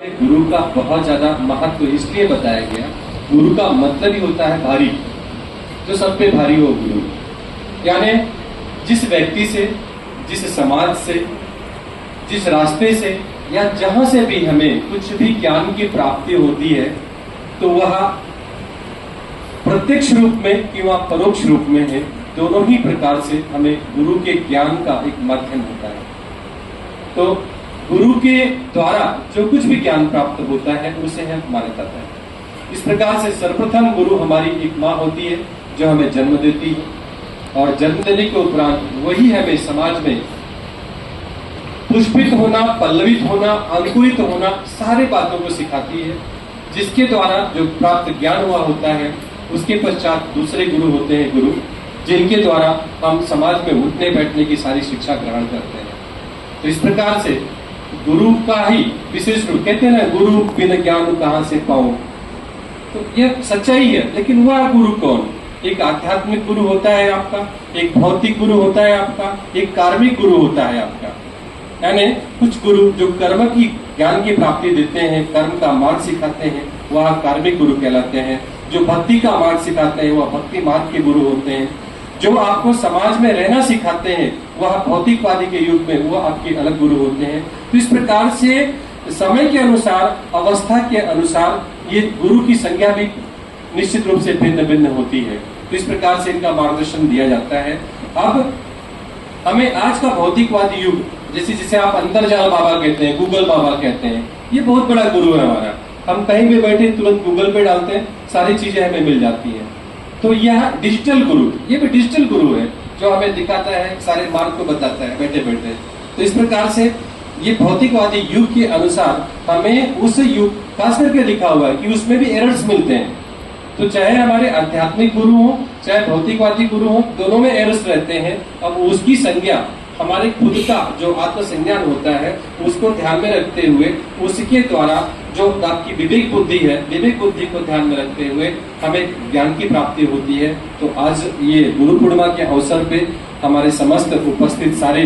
गुरु का बहुत ज्यादा महत्व इसलिए बताया गया। गुरु का मतलब ही होता है भारी, जो सब पे भारी हो गुरु। यानी जिस व्यक्ति से, जिस समाज से, जिस रास्ते से या जहां से भी हमें कुछ भी ज्ञान की प्राप्ति होती है, तो वह प्रत्यक्ष रूप में कि परोक्ष रूप में है, दोनों ही प्रकार से हमें गुरु के ज्ञान का एक माध्यम होता है। तो गुरु के द्वारा जो कुछ भी ज्ञान प्राप्त होता है उसे हम मान्यता है। इस प्रकार से सर्वप्रथम गुरु हमारी एक माँ होती है जो हमें जन्म देती है, और जन्म देने के उपरांत वही हमें समाज में पुष्पित होना, पल्लवित होना, अंकुरित होना, सारे बातों को सिखाती है, जिसके द्वारा जो प्राप्त ज्ञान हुआ होता है उसके पश्चात दूसरे गुरु होते हैं, गुरु जिनके द्वारा हम समाज में उठने बैठने की सारी शिक्षा ग्रहण करते हैं। तो इस प्रकार से गुरु का ही विशेष रूप, कहते हैं ना, गुरु बिन ज्ञान कहां से पाऊं, तो यह सच्चाई है। लेकिन वह गुरु कौन? एक आध्यात्मिक गुरु होता है आपका, एक भौतिक गुरु होता है आपका, एक कार्मिक गुरु होता है आपका। यानी कुछ गुरु जो कर्म की ज्ञान की प्राप्ति देते हैं, कर्म का मार्ग सिखाते हैं, वह कार्मिक गुरु कहलाते हैं। जो भक्ति का मार्ग सिखाते हैं वह भक्ति मार्ग के गुरु होते हैं। जो आपको समाज में रहना सिखाते हैं वह भौतिकवादी के युग में वह आपके अलग गुरु होते हैं। तो इस प्रकार से समय के अनुसार, अवस्था के अनुसार ये गुरु की संज्ञा भी निश्चित रूप से भिन्न भिन्न होती है। तो इस प्रकार से इनका मार्गदर्शन दिया जाता है। अब हमें आज का भौतिकवादी युग, जैसे जिसे आप अंतर्जाल बाबा कहते हैं, गूगल बाबा कहते हैं, ये बहुत बड़ा गुरु है हमारा। हम कहीं भी बैठे तुरंत गूगल पे डालते हैं, सारी चीजें हमें मिल जाती है। तो यह डिजिटल गुरु, ये भी डिजिटल गुरु है जो हमें दिखाता है, सारे मार्ग को बताता है बैठे बैठे। तो इस प्रकार से ये भौतिकवादी युग के अनुसार हमें उस युग खास करके लिखा हुआ है कि उसमें भी एरर्स मिलते हैं। तो चाहे हमारे आध्यात्मिक गुरु हो, चाहे भौतिकवादी गुरु हो, दोनों में एरर्स रहते हैं। अब उसकी संज्ञा हमारे खुद का जो आत्मसंज्ञान होता है उसको ध्यान में रखते हुए, उसके द्वारा जो आपकी विवेक बुद्धि है, विवेक बुद्धि को ध्यान में रखते हुए हमें ज्ञान की प्राप्ति होती है। तो आज ये गुरु पूर्णिमा के अवसर पे हमारे समस्त उपस्थित सारे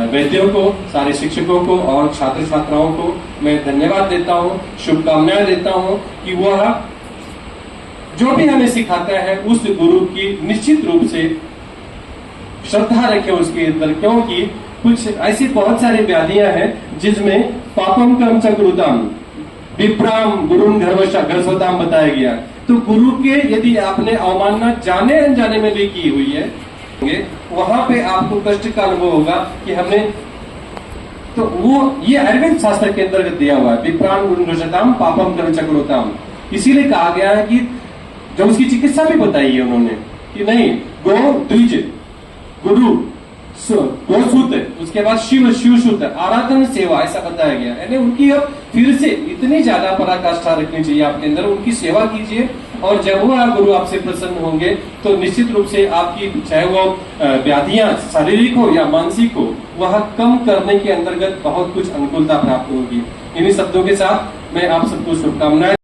वैद्यों को, सारे शिक्षकों को और छात्र छात्राओं को मैं धन्यवाद देता हूँ, शुभकामनाएं देता हूँ कि वह जो भी हमें सिखाता है उस गुरु की निश्चित रूप से श्रद्धा रखें उसके अंदर। क्योंकि कुछ ऐसी बहुत सारी व्याधियां हैं जिसमें पापम कर्म च गुरुताम विप्राम गुरुन घर्षताम बताया गया। तो गुरु के यदि आपने अवमानना जाने अनजाने में भी की हुई है, वहां पे आपको कष्ट का अनुभव होगा कि हमने, तो वो ये आयुर्वेद शास्त्र के अंतर्गत दिया हुआ है, विप्राम गुरुन घर्षताम पापम कर्म च गुरुताम। इसीलिए कहा गया है कि जो उसकी चिकित्सा भी बताई है उन्होंने कि नहीं, गो द्विज, गुरु गोसूत, उसके बाद शिव शिवसूत, आराधन सेवा, ऐसा बताया गया। यानी उनकी अब फिर से इतनी ज्यादा पराकाष्ठा रखनी चाहिए आपके अंदर, उनकी सेवा कीजिए। और जब वो गुरु आपसे प्रसन्न होंगे तो निश्चित रूप से आपकी चाहे वो व्याधियां शारीरिक हो या मानसिक हो, वह कम करने के अंतर्गत बहुत कुछ अनुकूलता प्राप्त होगी। इन्हीं शब्दों के साथ मैं आप सबको शुभकामनाएं